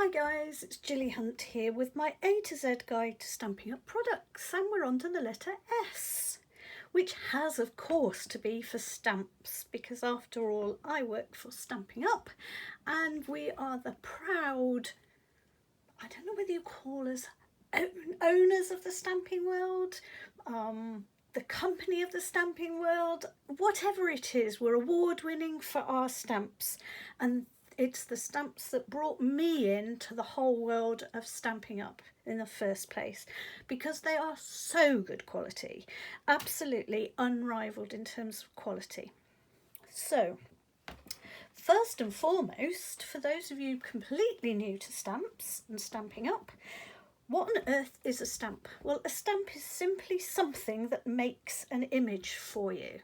Hi guys, it's Gilly Hunt here with my A to Z guide to Stampin' Up products, and we're on to the letter S, which has of course to be for stamps, because after all I work for Stampin' Up and we are the proud, I don't know whether you call us owners of the stamping world, the company of the stamping world, whatever it is, we're award winning for our stamps, and it's the stamps that brought me into the whole world of Stampin' Up in the first place, because they are so good quality, absolutely unrivaled in terms of quality. So first and foremost, for those of you completely new to stamps and Stampin' Up, what on earth is a stamp? Well, a stamp is simply something that makes an image for you.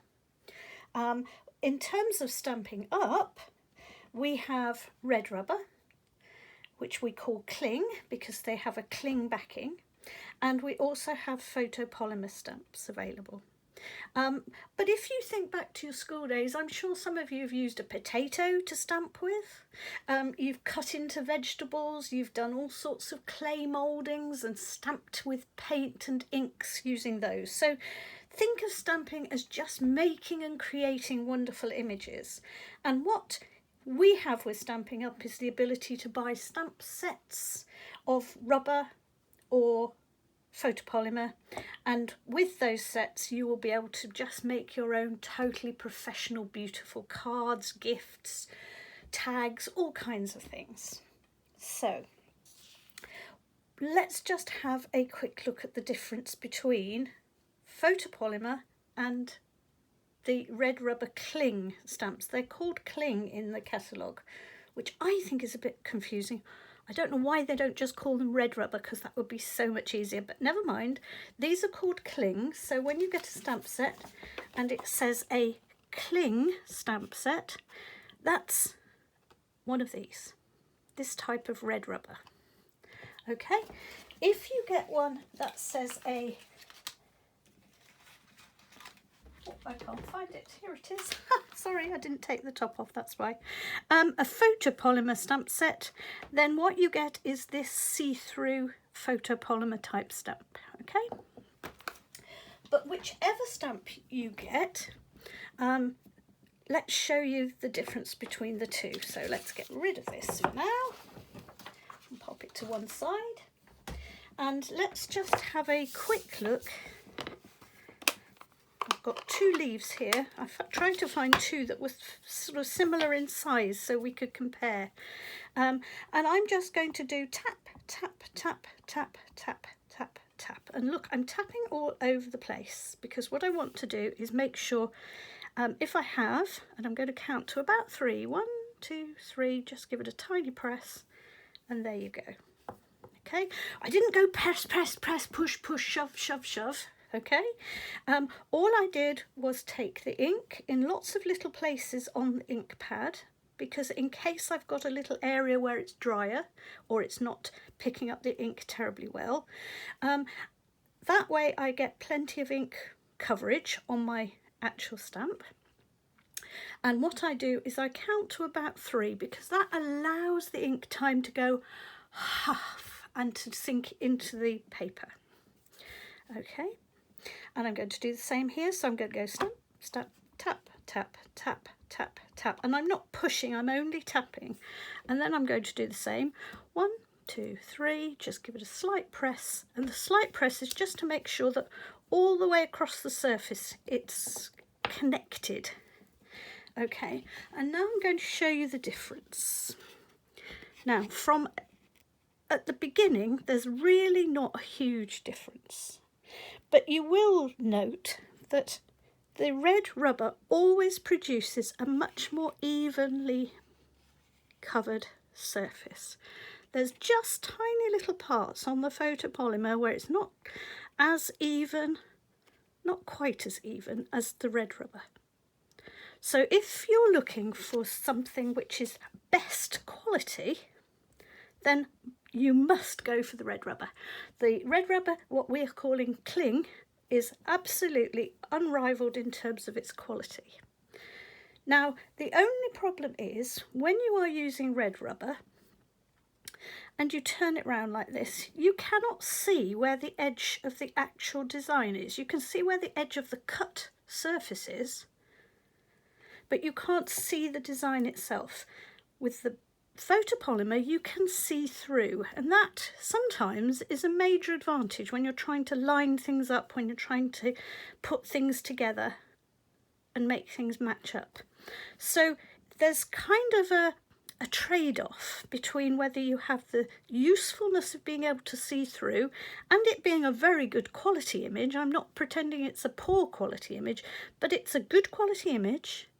In terms of Stampin' Up, we have red rubber, which we call cling because they have a cling backing, and we also have photopolymer stamps available. But if you think back to your school days, I'm sure some of you have used a potato to stamp with. You've cut into vegetables, you've done all sorts of clay mouldings and stamped with paint and inks using those. So think of stamping as just making and creating wonderful images. And what we have with Stampin' Up is the ability to buy stamp sets of rubber or photopolymer, and with those sets you will be able to just make your own totally professional beautiful cards, gifts, tags, all kinds of things. So let's just have a quick look at the difference between photopolymer and the red rubber cling stamps. They're called cling in the catalogue, which I think is a bit confusing. I don't know why they don't just call them red rubber, because that would be so much easier, but never mind. These are called cling. So when you get a stamp set and it says a cling stamp set, that's one of these, this type of red rubber. Okay, if you get one that says a, oh, I can't find it, here it is. Sorry, I didn't take the top off, that's why. A photopolymer stamp set, then what you get is this see-through photopolymer type stamp, okay? But whichever stamp you get, let's show you the difference between the two. So let's get rid of this for now and pop it to one side. And let's just have a quick look. Got two leaves here. I tried to find two that were sort of similar in size so we could compare. And I'm just going to do tap, tap, tap, tap, tap, tap, tap. And look, I'm tapping all over the place because what I want to do is make sure, if I have, and I'm going to count to about 3, 1, 2, 3, just give it a tiny press, and there you go. Okay, I didn't go press, press, press, push, push, shove, shove, shove. Okay, all I did was take the ink in lots of little places on the ink pad, because in case I've got a little area where it's drier or it's not picking up the ink terribly well, that way I get plenty of ink coverage on my actual stamp. And what I do is I count to about 3, because that allows the ink time to go half and to sink into the paper. Okay. And I'm going to do the same here. So I'm going to go stamp, stamp, tap, tap, tap, tap, tap. And I'm not pushing, I'm only tapping. And then I'm going to do the same. 1, 2, 3, just give it a slight press. And the slight press is just to make sure that all the way across the surface it's connected. Okay, and now I'm going to show you the difference. Now, from at the beginning, there's really not a huge difference. But you will note that the red rubber always produces a much more evenly covered surface. There's just tiny little parts on the photopolymer where it's not as even, not quite as even as the red rubber. So if you're looking for something which is best quality, then you must go for the red rubber. The red rubber, what we're calling cling, is absolutely unrivaled in terms of its quality. Now, the only problem is when you are using red rubber, and you turn it round like this, you cannot see where the edge of the actual design is. You can see where the edge of the cut surface is, but you can't see the design itself. With the photopolymer, you can see through, and that sometimes is a major advantage when you're trying to line things up, when you're trying to put things together and make things match up. So there's kind of a trade-off between whether you have the usefulness of being able to see through and it being a very good quality image. I'm not pretending it's a poor quality image, but it's a good quality image,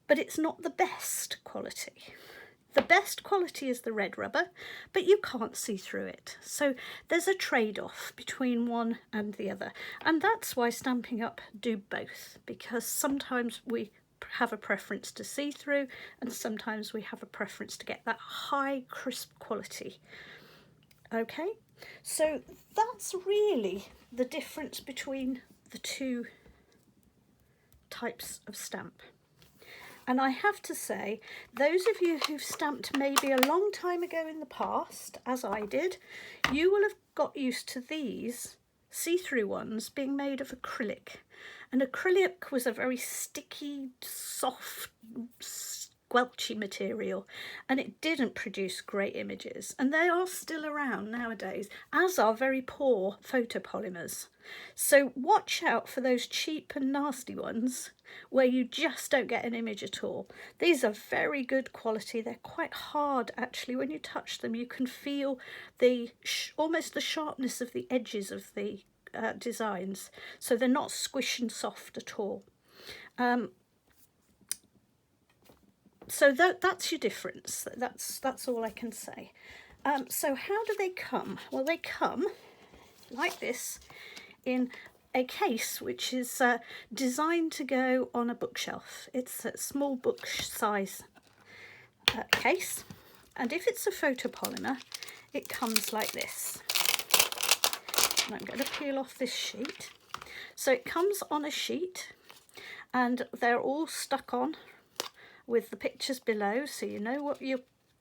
but it's not the best quality. The best quality is the red rubber, but you can't see through it. So there's a trade-off between one and the other. And that's why Stampin' Up do both, because sometimes we have a preference to see through and sometimes we have a preference to get that high crisp quality. Okay, so that's really the difference between the two types of stamp. And I have to say, those of you who've stamped maybe a long time ago in the past, as I did, you will have got used to these see-through ones being made of acrylic. And acrylic was a very sticky, soft, squelchy material, and it didn't produce great images. And they are still around nowadays, as are very poor photopolymers. So watch out for those cheap and nasty ones where you just don't get an image at all. These are very good quality. They're quite hard actually. When you touch them, you can feel the almost the sharpness of the edges of the designs, so they're not squish and soft at all. So that's your difference. That's all I can say. So how do they come? Well, they come like this in a case which is designed to go on a bookshelf. It's a small book size case, and if it's a photopolymer, it comes like this. And I'm going to peel off this sheet. So it comes on a sheet and they're all stuck on with the pictures below, so you know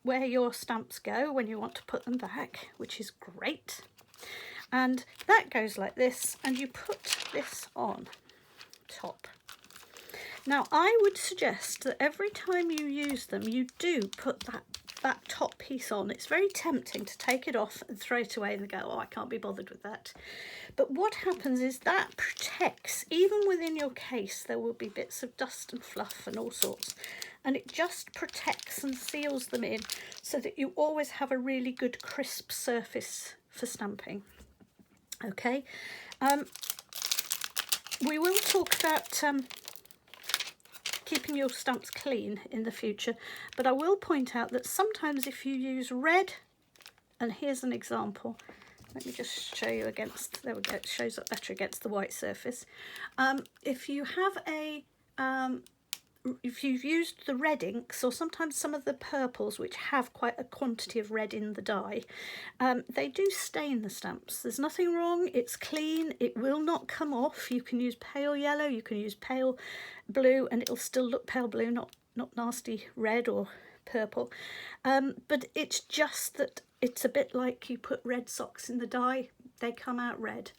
where your stamps go when you want to put them back, which is great. And that goes like this, and you put this on top. Now I would suggest that every time you use them, you do put that top piece on. It's very tempting to take it off and throw it away and go, oh, I can't be bothered with that. But what happens is that protects, even within your case, there will be bits of dust and fluff and all sorts. And it just protects and seals them in so that you always have a really good crisp surface for stamping. Okay, we will talk about keeping your stamps clean in the future, but I will point out that sometimes if you use red, and here's an example, let me just show you against, there we go, it shows up better against the white surface. If you have a if you've used the red inks, or sometimes some of the purples which have quite a quantity of red in the dye, they do stain the stamps. There's nothing wrong, it's clean, it will not come off. You can use pale yellow, you can use pale blue, and it'll still look pale blue, not nasty red or purple. But it's just that it's a bit like you put red socks in the dye, they come out red.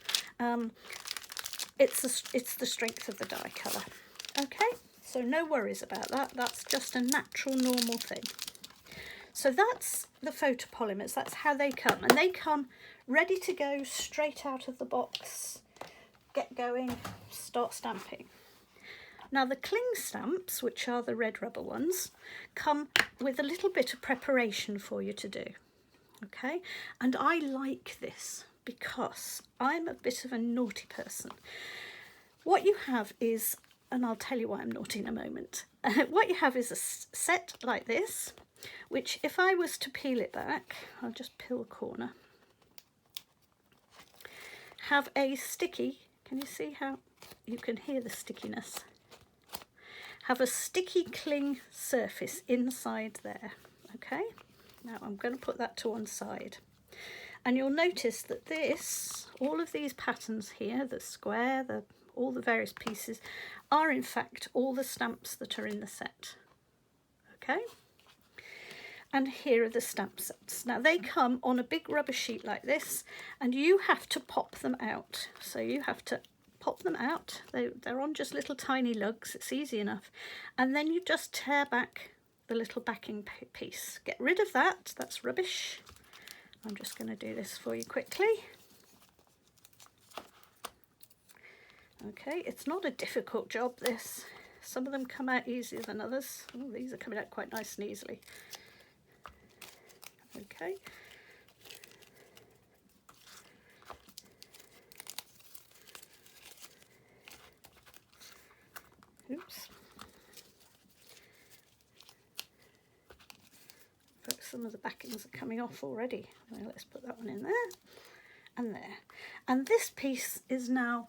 It's the strength of the dye colour. Okay, so no worries about that. That's just a natural, normal thing. So that's the photopolymers. That's how they come, and they come ready to go straight out of the box. Get going, start stamping. Now the cling stamps, which are the red rubber ones, come with a little bit of preparation for you to do. Okay, and I like this because I'm a bit of a naughty person. What you have is, and I'll tell you why I'm naughty in a moment. What you have is a set like this, which if I was to peel it back, I'll just peel a corner, have a sticky, can you see how you can hear the stickiness? Have a sticky cling surface inside there, okay? Now I'm going to put that to one side. And you'll notice that this, all of these patterns here, the square, all the various pieces, are in fact all the stamps that are in the set. Okay? and here are the stamp sets. Now they come on a big rubber sheet like this, and you have to pop them out. So you have to pop them out. They're on just little tiny lugs, it's easy enough. And then you just tear back the little backing piece. Get rid of that, that's rubbish. I'm just going to do this for you quickly. Okay, it's not a difficult job, this. Some of them come out easier than others. Oh, these are coming out quite nice and easily. Okay. Oops. But some of the backings are coming off already. Well, let's put that one in there and there. And this piece is now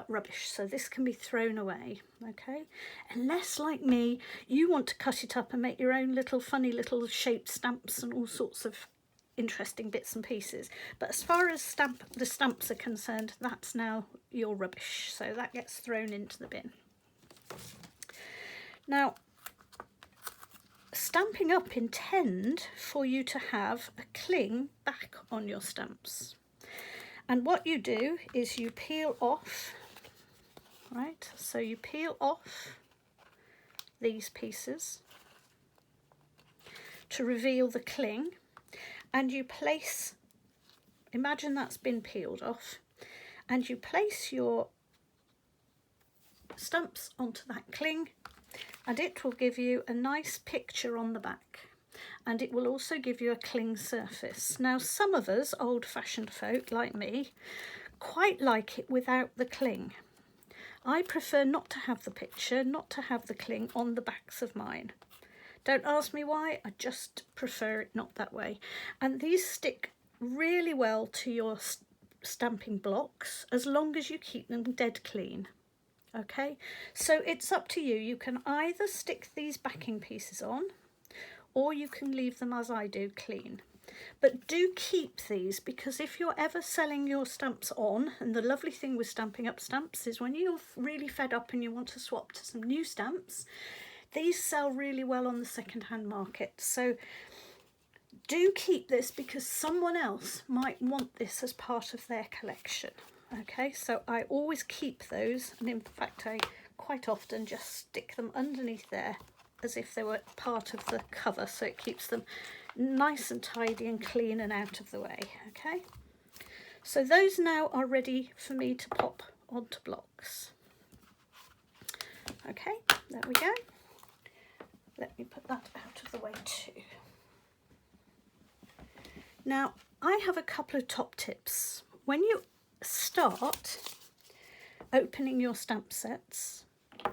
rubbish, so this can be thrown away, okay? Unless, like me, you want to cut it up and make your own little funny little shaped stamps and all sorts of interesting bits and pieces. But as far as the stamps are concerned, that's now your rubbish, so that gets thrown into the bin. Now, Stampin' Up intend for you to have a cling back on your stamps. And what you do is you peel off, right? So you peel off these pieces to reveal the cling, and you place, imagine that's been peeled off, and you place your stamps onto that cling, and it will give you a nice picture on the back. And it will also give you a cling surface. Now, some of us old-fashioned folk like me quite like it without the cling. I prefer not to have the picture, not to have the cling on the backs of mine. Don't ask me why, I just prefer it not that way. And these stick really well to your stamping blocks as long as you keep them dead clean. Okay, so it's up to you. You can either stick these backing pieces on, or you can leave them as I do, clean. But do keep these, because if you're ever selling your stamps on, and the lovely thing with Stampin' Up stamps is when you're really fed up and you want to swap to some new stamps, these sell really well on the second-hand market. So do keep this, because someone else might want this as part of their collection. Okay, so I always keep those, and in fact I quite often just stick them underneath there as if they were part of the cover, so it keeps them nice and tidy and clean and out of the way. Okay, so those now are ready for me to pop onto blocks. Okay, there we go. Let me put that out of the way too. Now, I have a couple of top tips. When you start opening your stamp sets,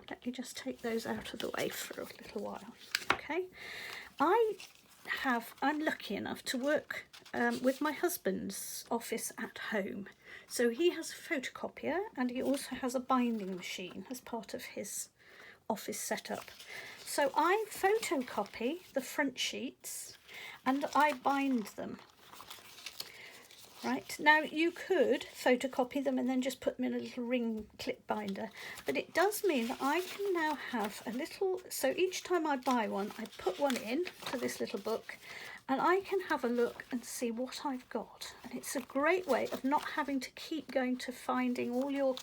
let me just take those out of the way for a little while. Okay, I'm lucky enough to work with my husband's office at home. So he has a photocopier and he also has a binding machine as part of his office setup. So I photocopy the front sheets and I bind them. Right, now you could photocopy them and then just put them in a little ring clip binder, but it does mean that I can now have a little, so each time I buy one, I put one in to this little book and I can have a look and see what I've got. And it's a great way of not having to keep going to finding all your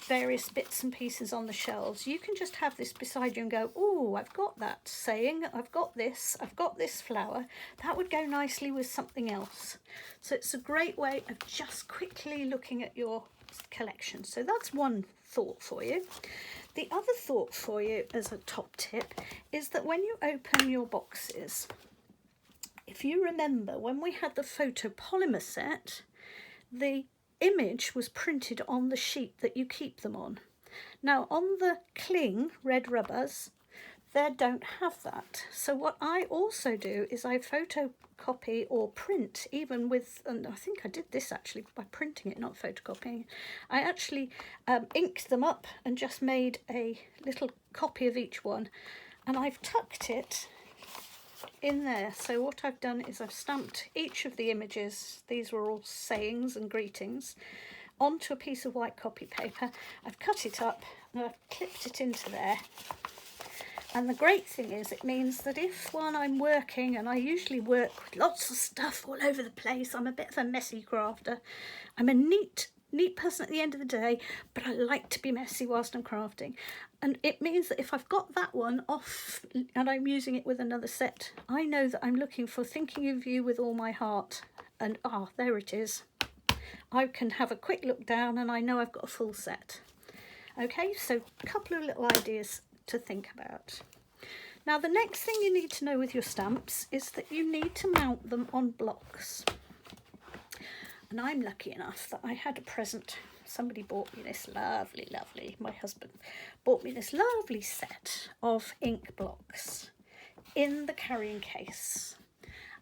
various bits and pieces on the shelves. You can just have this beside you and go, oh, I've got that saying, I've got this flower. That would go nicely with something else. So it's a great way of just quickly looking at your collection. So that's one thought for you. The other thought for you as a top tip is that when you open your boxes, if you remember when we had the Photopolymer set, the image was printed on the sheet that you keep them on. Now on the cling red rubbers, they don't have that. So what I also do is I photocopy or print, even with, and I think I did this actually by printing it, not photocopying. I actually inked them up and just made a little copy of each one, and I've tucked it in there. So what I've done is I've stamped each of the images, these were all sayings and greetings, onto a piece of white copy paper. I've cut it up and I've clipped it into there, And the great thing is it means that if when I'm working, and I usually work with lots of stuff all over the place, I'm a bit of a messy crafter. I'm a neat person at the end of the day, but I like to be messy whilst I'm crafting. And it means that if I've got that one off and I'm using it with another set, I know that I'm looking for Thinking of You with All My Heart, and there it is. I can have a quick look down and I know I've got a full set. Okay, so a couple of little ideas to think about. Now the next thing you need to know with your stamps is that you need to mount them on blocks. And I'm lucky enough that I had a present. Somebody bought me this lovely, my husband bought me this lovely set of ink blocks in the carrying case.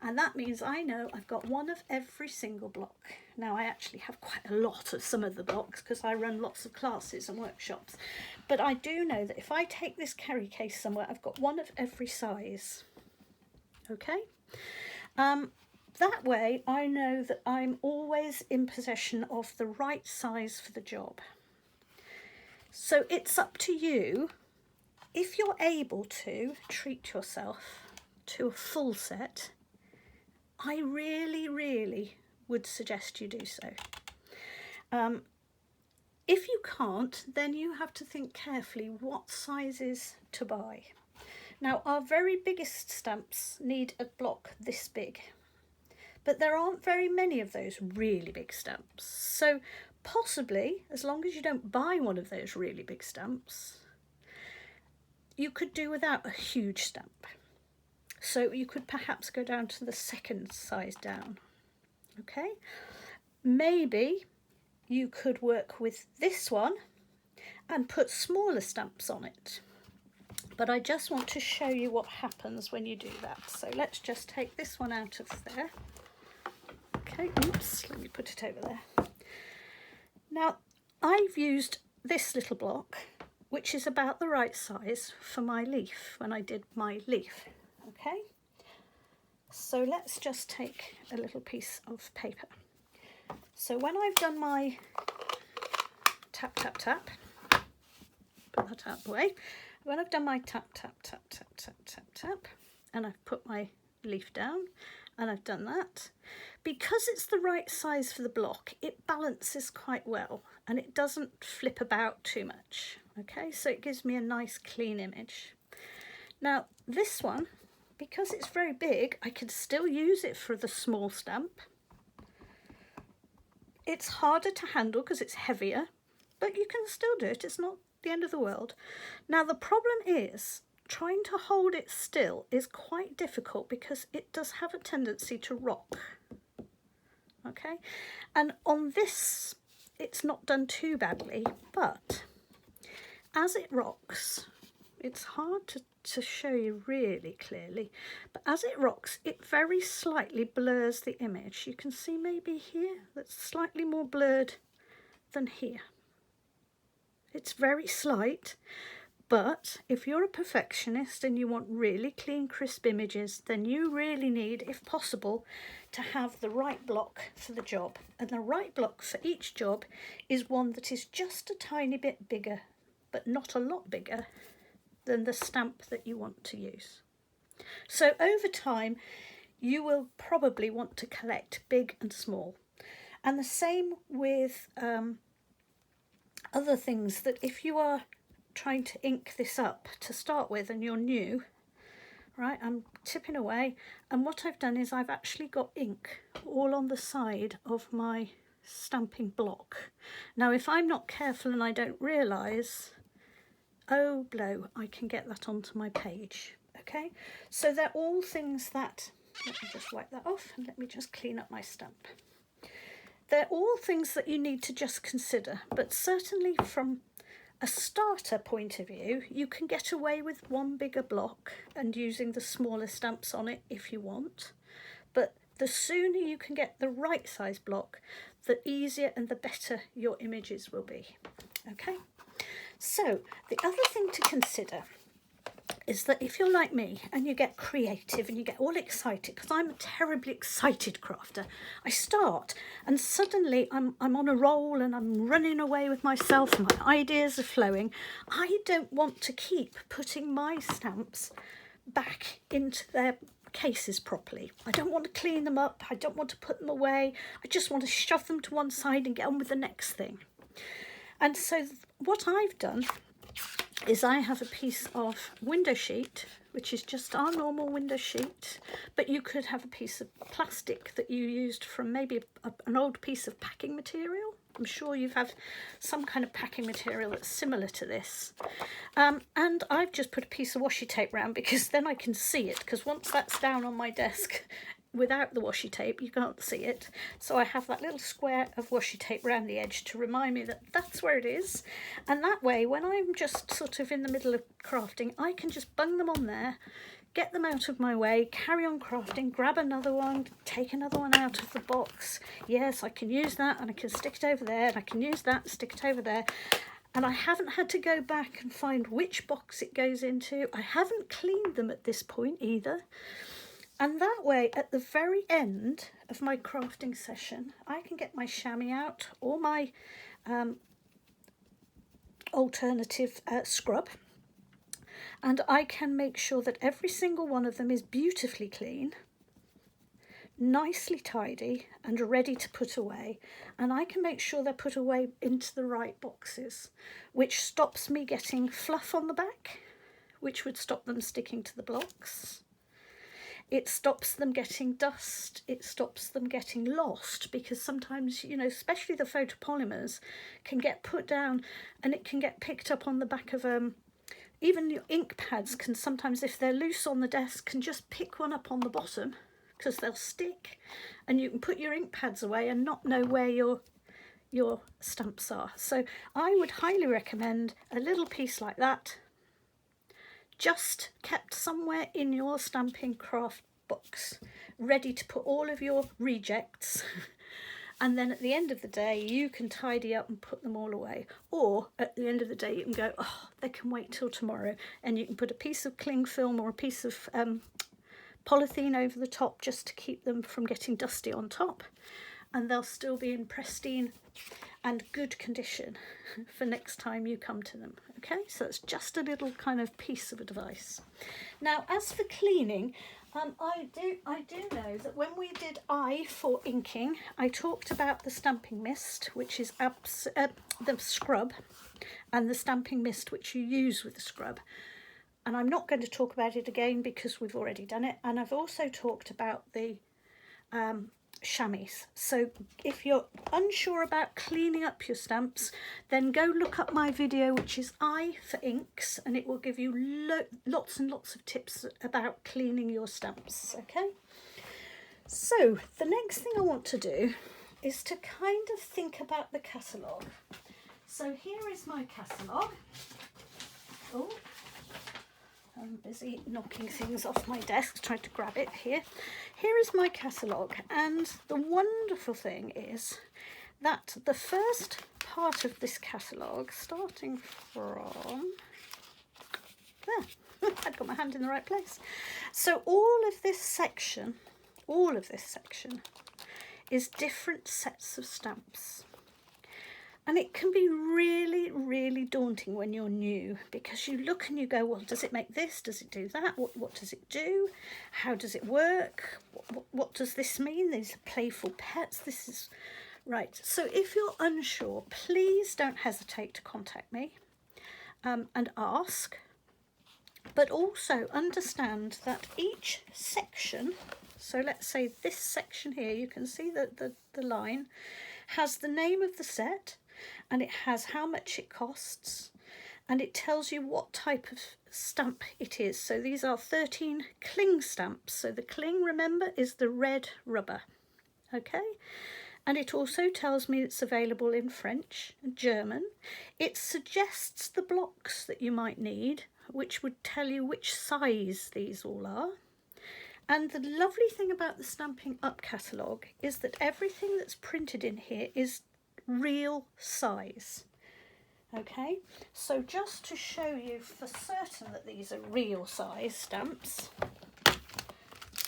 And that means I know I've got one of every single block. Now I actually have quite a lot of some of the blocks because I run lots of classes and workshops. But I do know that if I take this carry case somewhere, I've got one of every size. Okay? That way I know that I'm always in possession of the right size for the job. So it's up to you. If you're able to treat yourself to a full set, I really would suggest you do so. If you can't, then you have to think carefully what sizes to buy. Now, our very biggest stamps need a block this big, but there aren't very many of those really big stamps. So possibly, as long as you don't buy one of those really big stamps, you could do without a huge stamp. So you could perhaps go down to the second size down. Okay, maybe you could work with this one and put smaller stamps on it. But I just want to show you what happens when you do that. So let's just take this one out of there. Okay, oops, let me put it over there. Now, I've used this little block, which is about the right size for my leaf, when I did my leaf. Okay, so let's just take a little piece of paper. So when I've done my tap, put that out of the way. When I've done my tap, and I've put my leaf down, and I've done that, because it's the right size for the block, it balances quite well, and it doesn't flip about too much. Okay, so it gives me a nice clean image. Now this one, because it's very big, I can still use it for the small stamp. It's harder to handle because it's heavier, but you can still do it. It's not the end of the world. Now the problem is trying to hold it still is quite difficult because it does have a tendency to rock. Okay, and on this it's not done too badly, but as it rocks, it's hard to show you really clearly, but as it rocks, it very slightly blurs the image. You can see maybe here that's slightly more blurred than here. It's very slight, but if you're a perfectionist and you want really clean, crisp images, then you really need, if possible, to have the right block for the job. And the right block for each job is one that is just a tiny bit bigger, but not a lot bigger than the stamp that you want to use. So over time, you will probably want to collect big and small. And the same with other things, that if you are trying to ink this up to start with and you're new, right, I'm tipping away, and what I've done is I've actually got ink all on the side of my stamping block. Now if I'm not careful and I don't realise, oh blow, I can get that onto my page. Okay, so they're all things that, let me just wipe that off and let me just clean up my stamp. They're all things that you need to just consider, but certainly from a starter point of view, you can get away with one bigger block and using the smaller stamps on it if you want. But the sooner you can get the right size block, the easier and the better your images will be. Okay, so the other thing to consider is that if you're like me and you get creative and you get all excited, because I'm a terribly excited crafter, I start and suddenly I'm on a roll and I'm running away with myself, my ideas are flowing. I don't want to keep putting my stamps back into their cases properly. I don't want to clean them up, I don't want to put them away, I just want to shove them to one side and get on with the next thing. And so what I've done is I have a piece of window sheet, which is just our normal window sheet, but you could have a piece of plastic that you used from maybe an old piece of packing material. I'm sure you have some kind of packing material that's similar to this. And I've just put a piece of washi tape around because then I can see it, because once that's down on my desk without the washi tape you can't see it. So I have that little square of washi tape around the edge to remind me that that's where it is. And that way, when I'm just sort of in the middle of crafting, I can just bung them on there, get them out of my way, carry on crafting, grab another one, take another one out of the box. Yes, I can use that and I can stick it over there, and I can use that and stick it over there. And I haven't had to go back and find which box it goes into. I haven't cleaned them at this point either. And that way, at the very end of my crafting session, I can get my chamois out or my alternative scrub, and I can make sure that every single one of them is beautifully clean, nicely tidy and ready to put away. And I can make sure they're put away into the right boxes, which stops me getting fluff on the back, which would stop them sticking to the blocks. It stops them getting dust, it stops them getting lost, because sometimes, you know, especially the photopolymers can get put down and it can get picked up on the back of even your ink pads can sometimes, if they're loose on the desk, can just pick one up on the bottom because they'll stick, and you can put your ink pads away and not know where your stamps are. So I would highly recommend a little piece like that, just kept somewhere in your stamping craft box, ready to put all of your rejects. And then at the end of the day you can tidy up and put them all away, or at the end of the day you can go, oh, they can wait till tomorrow, and you can put a piece of cling film or a piece of polythene over the top just to keep them from getting dusty on top, and they'll still be in pristine and good condition for next time you come to them. Okay, so it's just a little kind of piece of advice. Now, as for cleaning, I do know that when we did for inking, I talked about the stamping mist, which is the scrub, and the stamping mist which you use with the scrub. And I'm not going to talk about it again because we've already done it. And I've also talked about the chamois. So if you're unsure about cleaning up your stamps, then go look up my video, which is for inks, and it will give you lots and lots of tips about cleaning your stamps. Okay, so the next thing I want to do is to kind of think about the catalogue. So here is my catalogue. Oh, I'm busy knocking things off my desk, trying to grab it here. Here is my catalogue, and the wonderful thing is that the first part of this catalogue, starting from there, I've got my hand in the right place. So all of this section is different sets of stamps. And it can be really, really daunting when you're new, because you look and you go, well, does it make this? Does it do that? What does it do? How does it work? What does this mean? These are playful pets. This is right. So if you're unsure, please don't hesitate to contact me and ask. But also understand that each section, so let's say this section here, you can see that the line has the name of the set, and it has how much it costs, and it tells you what type of stamp it is. So these are 13 cling stamps. So the cling, remember, is the red rubber. Okay, and it also tells me it's available in French and German. It suggests the blocks that you might need, which would tell you which size these all are. And the lovely thing about the Stampin' Up catalogue is that everything that's printed in here is real size. Okay, so just to show you for certain that these are real size stamps,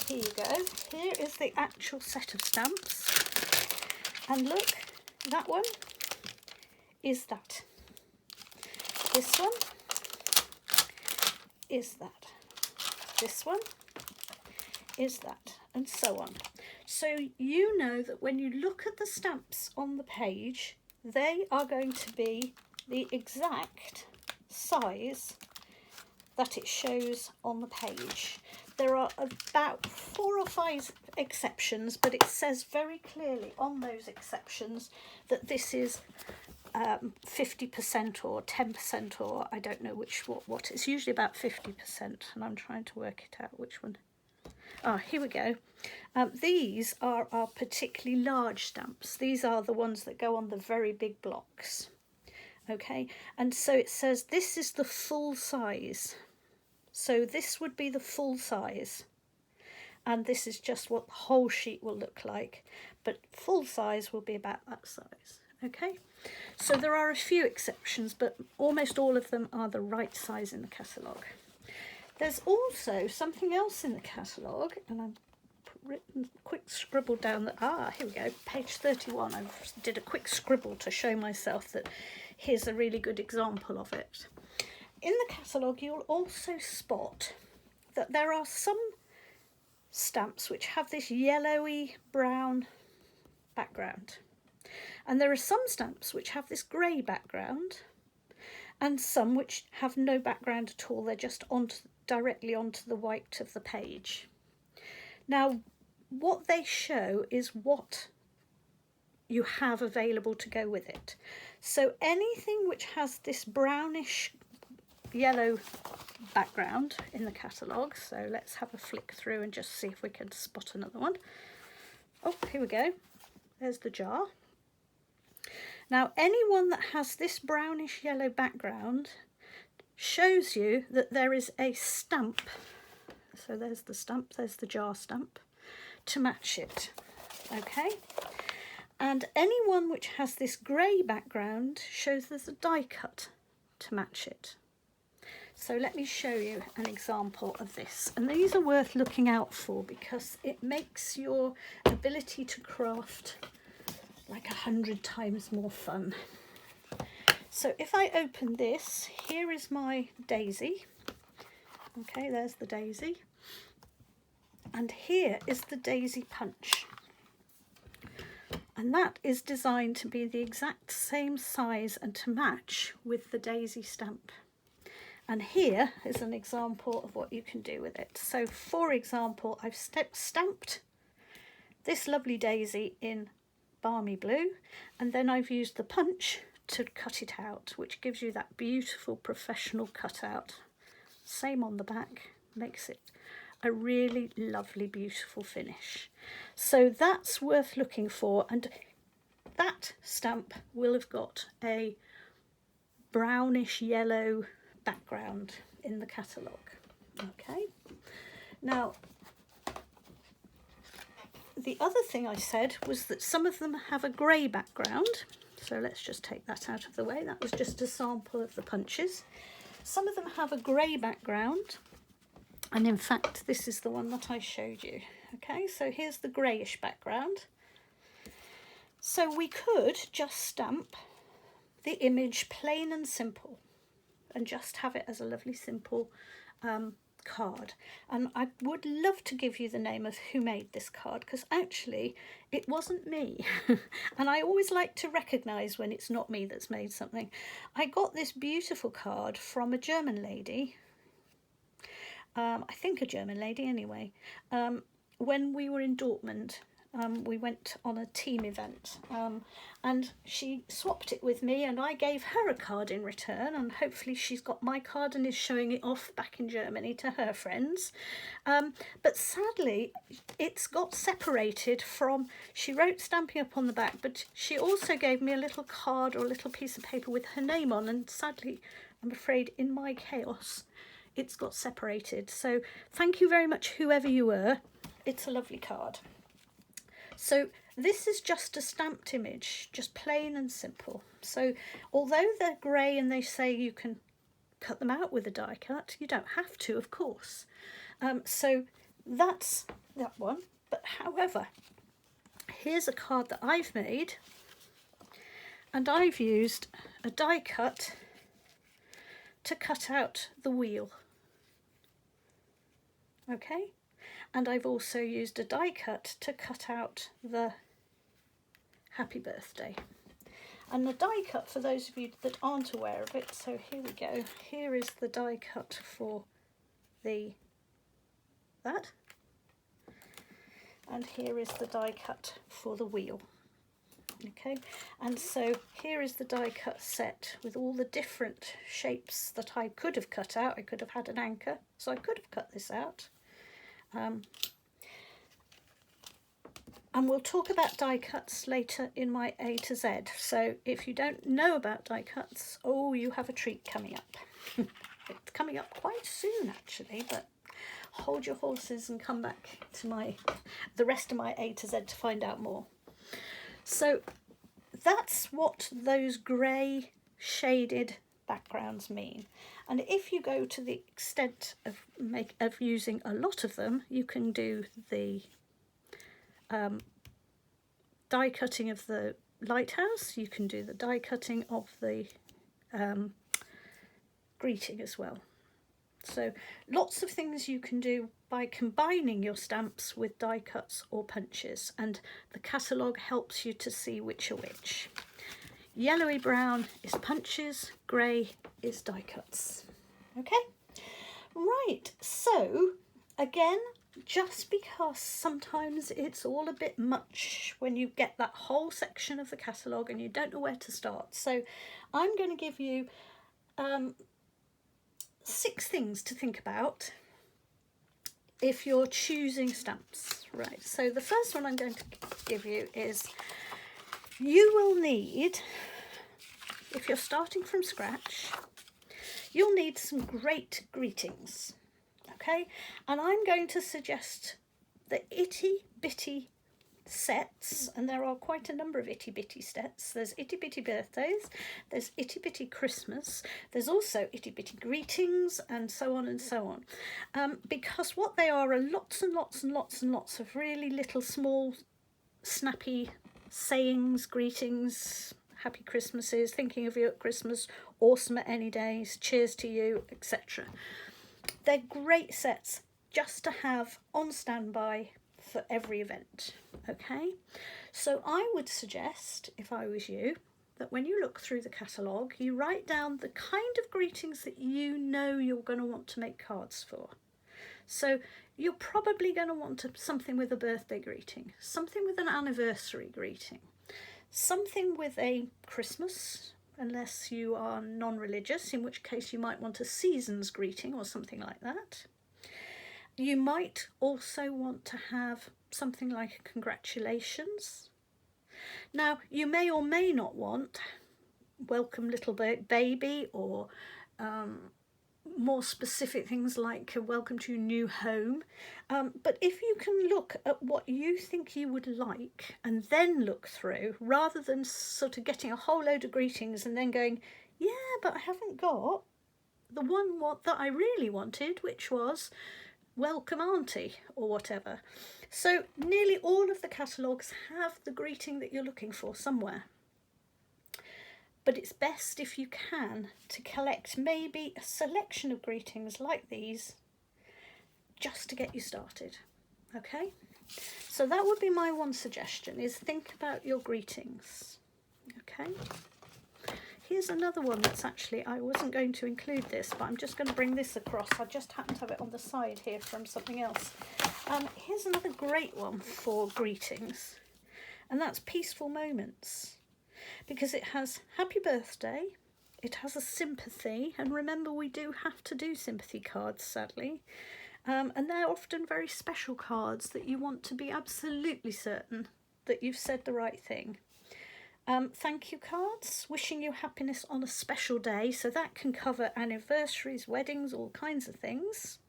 here you go. Here is the actual set of stamps. And look, that one is that. This one is that. This one is that, and so on. So you know that when you look at the stamps on the page, they are going to be the exact size that it shows on the page. There are about 4 or 5 exceptions, but it says very clearly on those exceptions that this is 50% or 10%, or I don't know what. It's usually about 50%, and I'm trying to work it out which one. Ah, here we go. These are our particularly large stamps. These are the ones that go on the very big blocks. Okay, and so it says this is the full size. So this would be the full size. And this is just what the whole sheet will look like. But full size will be about that size. Okay, so there are a few exceptions, but almost all of them are the right size in the catalogue. There's also something else in the catalogue, and I've written quick scribble down that, here we go, page 31. I did a quick scribble to show myself that here's a really good example of it. In the catalogue, you'll also spot that there are some stamps which have this yellowy brown background. And there are some stamps which have this grey background, and some which have no background at all. They're just directly onto the white of the page. Now, what they show is what you have available to go with it. So anything which has this brownish yellow background in the catalogue, so let's have a flick through and just see if we can spot another one. Oh, here we go. There's the jar. Now, anyone that has this brownish yellow background shows you that there is a stamp. So there's the stamp, there's the jar stamp to match it. Okay. And anyone which has this grey background shows there's a die cut to match it. So let me show you an example of this. And these are worth looking out for because it makes your ability to craft like 100 times more fun. So if I open this, here is my daisy. Okay, there's the daisy. And here is the daisy punch. And that is designed to be the exact same size and to match with the daisy stamp. And here is an example of what you can do with it. So for example, I've stamped this lovely daisy in balmy blue, and then I've used the punch to cut it out, which gives you that beautiful professional cutout. Same on the back, makes it a really lovely, beautiful finish. So that's worth looking for, and that stamp will have got a brownish yellow background in the catalogue. Okay, now the other thing I said was that some of them have a grey background, so let's just take that out of the way. That was just a sample of the punches. Some of them have a grey background, and in fact this is the one that I showed you. Okay, so here's the greyish background. So we could just stamp the image plain and simple and just have it as a lovely simple card. And I would love to give you the name of who made this card, because actually it wasn't me. And I always like to recognise when it's not me that's made something. I got this beautiful card from a German lady, I think a German lady anyway, when we were in Dortmund. We went on a team event, and she swapped it with me, and I gave her a card in return, and hopefully she's got my card and is showing it off back in Germany to her friends. But sadly it's got separated from, she wrote Stampin' Up on the back, but she also gave me a little card or a little piece of paper with her name on, and sadly I'm afraid in my chaos it's got separated. So thank you very much, whoever you were. It's a lovely card. So this is just a stamped image, just plain and simple. So although they're grey and they say you can cut them out with a die cut, you don't have to, of course. So that's that one. But however, here's a card that I've made, and I've used a die cut to cut out the wheel. Okay, and I've also used a die cut to cut out the happy birthday. And the die cut, for those of you that aren't aware of it, so here we go. Here is the die cut for that. And here is the die cut for the wheel. Okay, and so here is the die cut set with all the different shapes that I could have cut out. I could have had an anchor, so I could have cut this out. And we'll talk about die cuts later in my A to Z. So if you don't know about die cuts, oh, you have a treat coming up. It's coming up quite soon actually, but hold your horses and come back to the rest of my A to Z to find out more. So that's what those grey shaded backgrounds mean. And if you go to the extent of using a lot of them, you can do the die cutting of the lighthouse, you can do the die cutting of the greeting as well. So lots of things you can do by combining your stamps with die cuts or punches, and the catalogue helps you to see which are which. Yellowy brown is punches, grey is die cuts. Okay, right, so again, just because sometimes it's all a bit much when you get that whole section of the catalogue and you don't know where to start. So I'm going to give you 6 things to think about if you're choosing stamps. Right, so the first one I'm going to give you is you will need, if you're starting from scratch, you'll need some great greetings. Okay, and I'm going to suggest the itty bitty sets, and there are quite a number of itty bitty sets. There's itty bitty birthdays, there's itty bitty Christmas, there's also itty bitty greetings, and so on and so on. Because what they are lots and lots and lots and lots of really little small snappy sayings, greetings, happy Christmases, thinking of you at Christmas, awesome at any days, cheers to you, etc. They're great sets just to have on standby for every event. Okay, so I would suggest, if I was you, that when you look through the catalogue, you write down the kind of greetings that you know you're going to want to make cards for. So you're probably going to want something with a birthday greeting, something with an anniversary greeting, something with a Christmas, unless you are non-religious, in which case you might want a season's greeting or something like that. You might also want to have something like a congratulations. Now, you may or may not want welcome little baby, or more specific things like welcome to your new home. But if you can look at what you think you would like and then look through, rather than sort of getting a whole load of greetings and then going, yeah, but I haven't got the one that I really wanted, which was welcome auntie or whatever. So nearly all of the catalogues have the greeting that you're looking for somewhere. But it's best, if you can, to collect maybe a selection of greetings like these just to get you started. Okay, so that would be my one suggestion, is think about your greetings. Okay, here's another one that's actually, I wasn't going to include this, but I'm just going to bring this across. I just happen to have it on the side here from something else. Here's another great one for greetings, and that's peaceful moments. Because it has happy birthday, it has a sympathy, and remember, we do have to do sympathy cards, sadly, and they're often very special cards that you want to be absolutely certain that you've said the right thing. Thank you cards, wishing you happiness on a special day, so that can cover anniversaries, weddings, all kinds of things.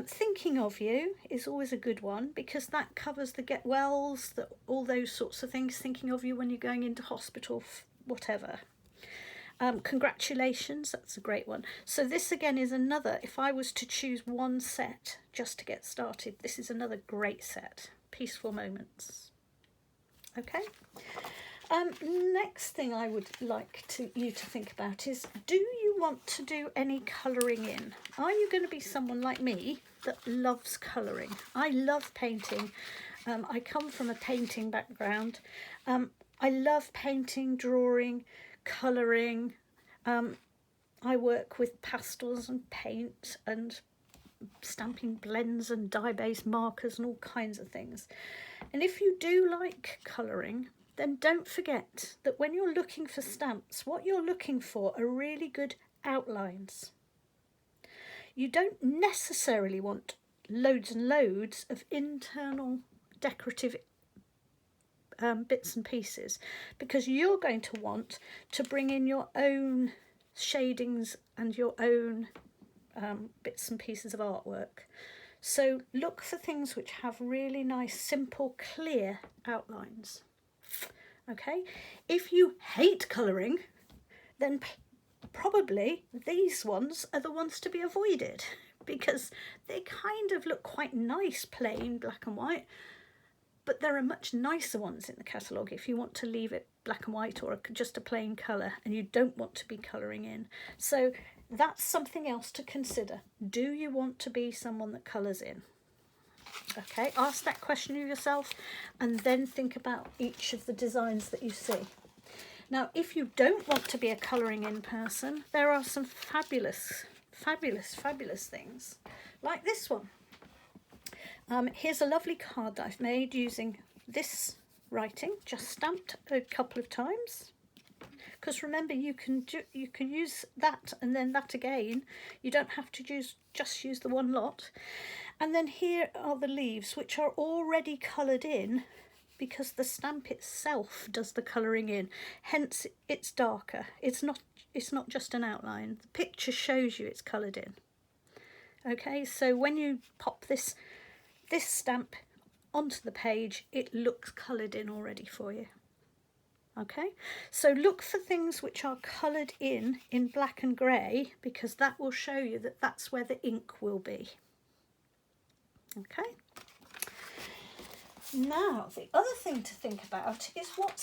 Thinking of you is always a good one because that covers the get wells, all those sorts of things. Thinking of you when you're going into hospital, whatever. Congratulations, that's a great one. So this again is another, if I was to choose one set just to get started, this is another great set. Peaceful moments. Okay. Next thing I would like you to think about is, do you want to do any colouring in? Are you going to be someone like me that loves colouring? I love painting. I come from a painting background. I love painting, drawing, colouring. I work with pastels and paint and stamping blends and dye-based markers and all kinds of things. And if you do like colouring, then don't forget that when you're looking for stamps, what you're looking for are really good outlines. You don't necessarily want loads and loads of internal decorative bits and pieces, because you're going to want to bring in your own shadings and your own bits and pieces of artwork. So look for things which have really nice, simple, clear outlines. Okay, if you hate colouring, then probably these ones are the ones to be avoided, because they kind of look quite nice plain black and white, but there are much nicer ones in the catalogue if you want to leave it black and white or just a plain colour and you don't want to be colouring in. So that's something else to consider. Do you want to be someone that colours in? Okay, ask that question of yourself and then think about each of the designs that you see. Now, if you don't want to be a colouring in person, there are some fabulous, fabulous, fabulous things like this one. Here's a lovely card that I've made using this writing, just stamped a couple of times. Because remember, you can use that and then that again. You don't have to just use the one lot. And then here are the leaves, which are already coloured in because the stamp itself does the colouring in. Hence, it's darker. It's not just an outline. The picture shows you it's coloured in. Okay, so when you pop this stamp onto the page, it looks coloured in already for you. Okay, so look for things which are coloured in black and grey, because that will show you that that's where the ink will be. Okay, now the other thing to think about is what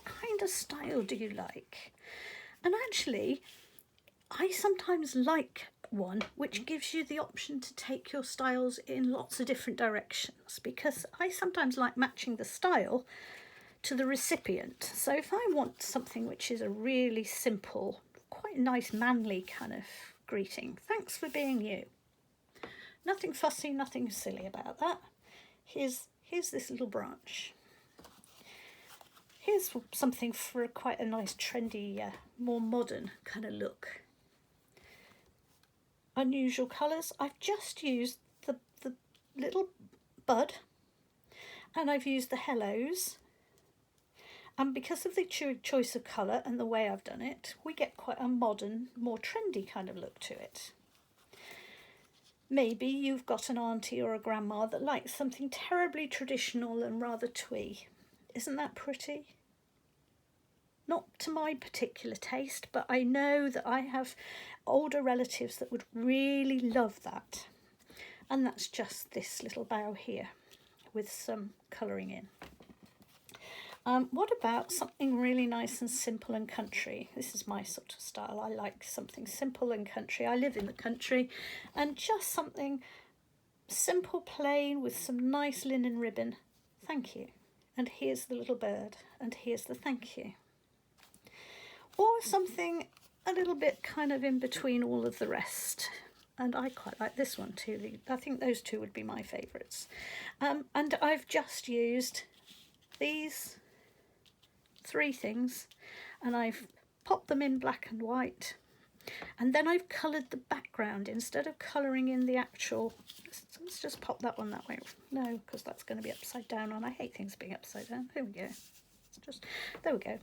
kind of style do you like? And actually, I sometimes like one which gives you the option to take your styles in lots of different directions, because I sometimes like matching the style to the recipient. So if I want something which is a really simple, quite nice manly kind of greeting, thanks for being you. Nothing fussy, nothing silly about that. Here's this little branch. Here's something for quite a nice trendy, more modern kind of look. Unusual colours. I've just used the little bud and I've used the hellos, and because of the choice of colour and the way I've done it, we get quite a modern, more trendy kind of look to it. Maybe you've got an auntie or a grandma that likes something terribly traditional and rather twee. Isn't that pretty? Not to my particular taste, but I know that I have older relatives that would really love that. And that's just this little bow here with some colouring in. What about something really nice and simple and country? This is my sort of style. I like something simple and country. I live in the country, and just something simple, plain, with some nice linen ribbon. Thank you. And here's the little bird, and here's the thank you. Or something a little bit kind of in between all of the rest. And I quite like this one too. I think those two would be my favourites. And I've just used these three things, and I've popped them in black and white, and then I've coloured the background instead of colouring in the actual. Let's just pop that one that way. No, because that's going to be upside down, and I hate things being upside down. There we go. There we go.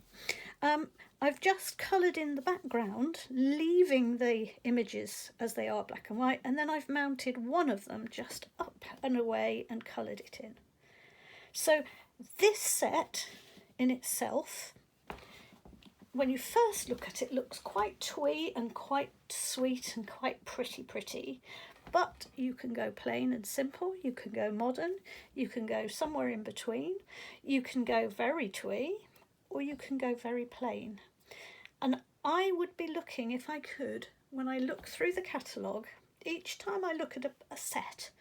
I've just coloured in the background, leaving the images as they are black and white, and then I've mounted one of them just up and away and coloured it in. So this set in itself, when you first look at it, looks quite twee and quite sweet and quite pretty, but you can go plain and simple, you can go modern, you can go somewhere in between, you can go very twee, or you can go very plain. And I would be looking, if I could, when I look through the catalogue, each time I look at a set,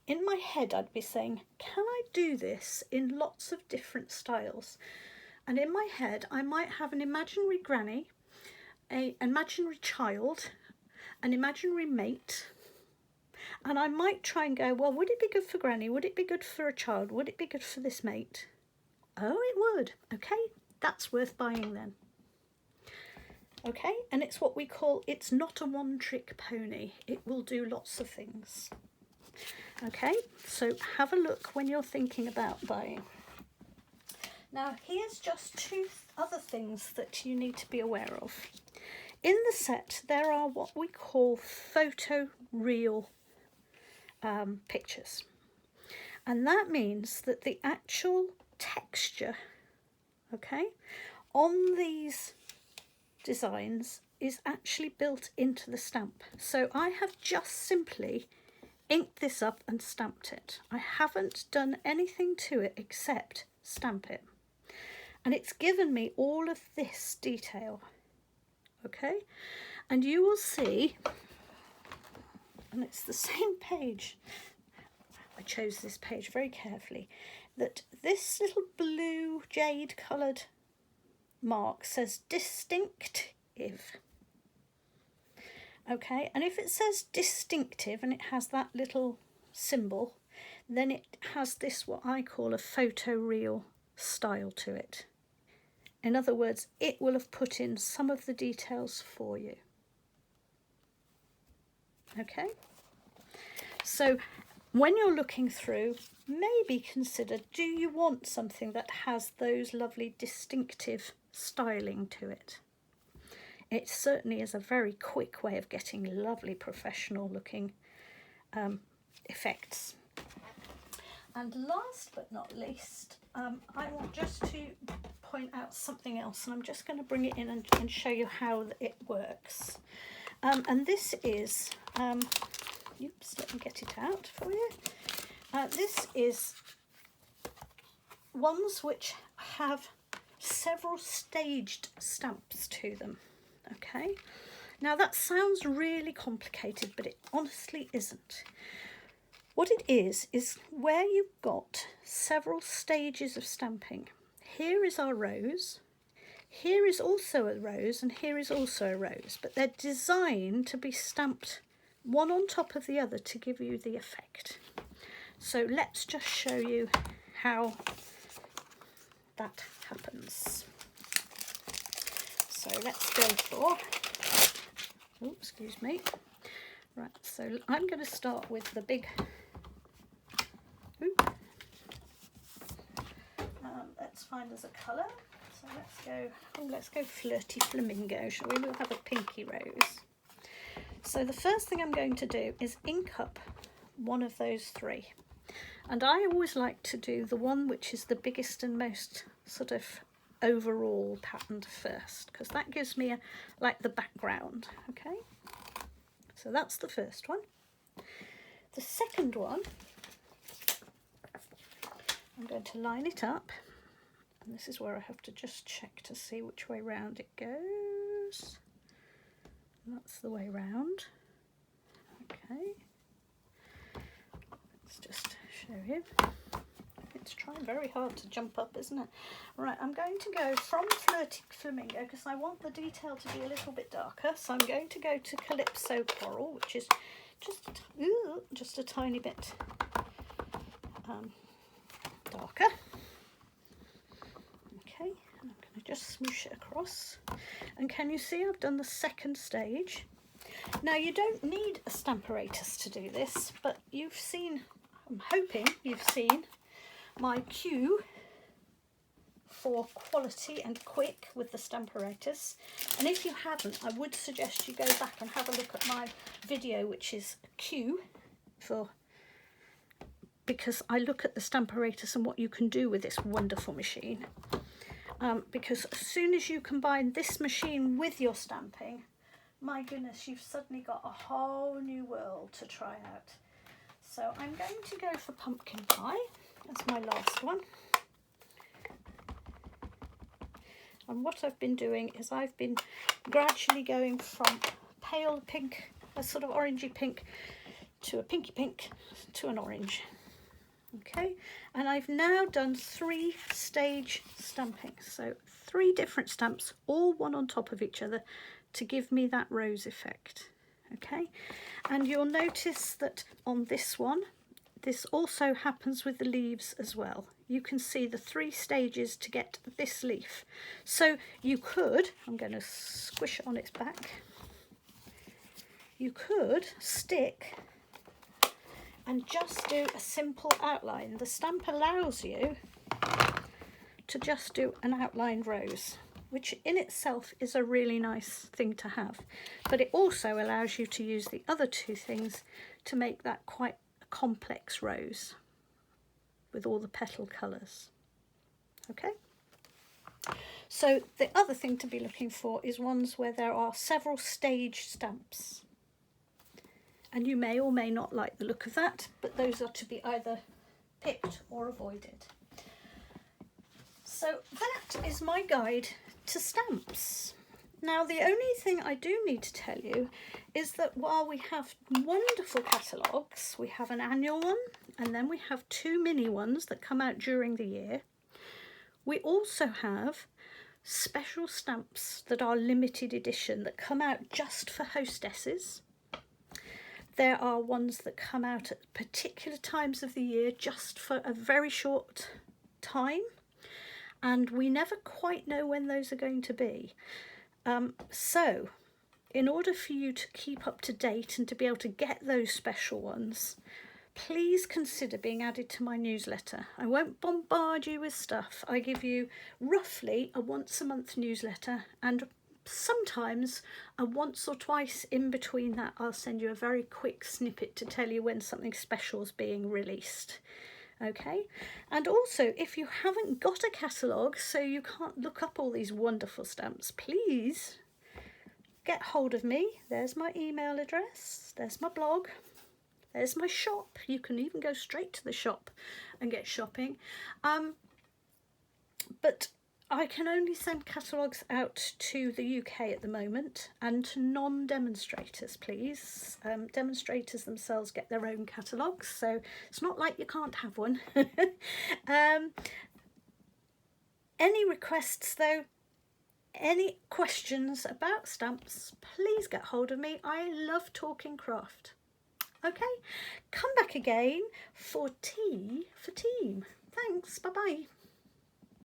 in my head I'd be saying, can I do this in lots of different styles? And in my head I might have an imaginary granny, an imaginary child, an imaginary mate, and I might try and go, well, would it be good for granny? Would it be good for a child? Would it be good for this mate? Oh, it would. Okay, that's worth buying then. Okay, and it's what we call, it's not a one-trick pony. It will do lots of things. Okay, so have a look when you're thinking about buying. Now, here's just two other things that you need to be aware of. In the set, there are what we call photoreal pictures. And that means that the actual texture, okay, on these designs is actually built into the stamp. So I have just simply inked this up and stamped it. I haven't done anything to it except stamp it. And it's given me all of this detail, okay? And you will see, and it's the same page, I chose this page very carefully, that this little blue jade coloured mark says distinctive. Okay, and if it says distinctive and it has that little symbol, then it has this, what I call a photoreal style to it. In other words, it will have put in some of the details for you. Okay, so when you're looking through, maybe consider, do you want something that has those lovely distinctive styling to it? It certainly is a very quick way of getting lovely professional looking effects. And last but not least, I want just to point out something else, and I'm just going to bring it in and show you how it works. And this is, oops, let me get it out for you. This is ones which have several staged stamps to them. Okay, now that sounds really complicated, but it honestly isn't. What it is where you've got several stages of stamping. Here is our rose, here is also a rose, and here is also a rose, but they're designed to be stamped one on top of the other to give you the effect. So let's just show you how that happens. So let's go for, oh, excuse me. Right, so I'm going to start with the big, let's find us a colour. So let's go Flirty Flamingo, shall we? We'll have a pinky rose. So the first thing I'm going to do is ink up one of those three. And I always like to do the one which is the biggest and most sort of overall patterned first, because that gives me like the background. Okay, so that's the first one. The second one, I'm going to line it up, and this is where I have to just check to see which way round it goes. That's the way round. Okay, let's just show you. It's trying very hard to jump up, isn't it? Right, I'm going to go from Flirty Flamingo because I want the detail to be a little bit darker. So I'm going to go to Calypso Coral, which is just a tiny bit darker. Okay, I'm going to just smoosh it across. And can you see I've done the second stage? Now you don't need a Stamparatus to do this, but you've seen, I'm hoping you've seen my cue for quality and quick with the Stamparatus. And if you haven't, I would suggest you go back and have a look at my video, which is Q for, because I look at the Stamparatus and what you can do with this wonderful machine. Because as soon as you combine this machine with your stamping, my goodness, you've suddenly got a whole new world to try out. So I'm going to go for pumpkin pie as my last one. And what I've been doing is I've been gradually going from pale pink, a sort of orangey pink, to a pinky pink, to an orange. Okay, and I've now done 3 stage stamping, so 3 different stamps, all one on top of each other, to give me that rose effect. Okay, and you'll notice that on this one, this also happens with the leaves as well. You can see the 3 stages to get this leaf. So you could, I'm going to squish it on its back, you could stick and just do a simple outline. The stamp allows you to just do an outlined rose, which in itself is a really nice thing to have. But it also allows you to use the other 2 things to make that quite a complex rose with all the petal colours. Okay? So the other thing to be looking for is ones where there are several stage stamps. And you may or may not like the look of that, but those are to be either picked or avoided. So that is my guide to stamps. Now, the only thing I do need to tell you is that while we have wonderful catalogues, we have an annual one, and then we have 2 mini ones that come out during the year. We also have special stamps that are limited edition that come out just for hostesses. There are ones that come out at particular times of the year just for a very short time, and we never quite know when those are going to be. So in order for you to keep up to date and to be able to get those special ones, please consider being added to my newsletter. I won't bombard you with stuff. I give you roughly a once a month newsletter, and sometimes a once or twice in between that I'll send you a very quick snippet to tell you when something special is being released. Okay, and also if you haven't got a catalogue, so you can't look up all these wonderful stamps, please get hold of me. There's my email address, there's my blog, there's my shop. You can even go straight to the shop and get shopping. But I can only send catalogues out to the UK at the moment, and to non-demonstrators, please. Demonstrators themselves get their own catalogues, so it's not like you can't have one. Any requests though, any questions about stamps, please get hold of me. I love talking craft. Okay, come back again for tea for team. Thanks, bye-bye.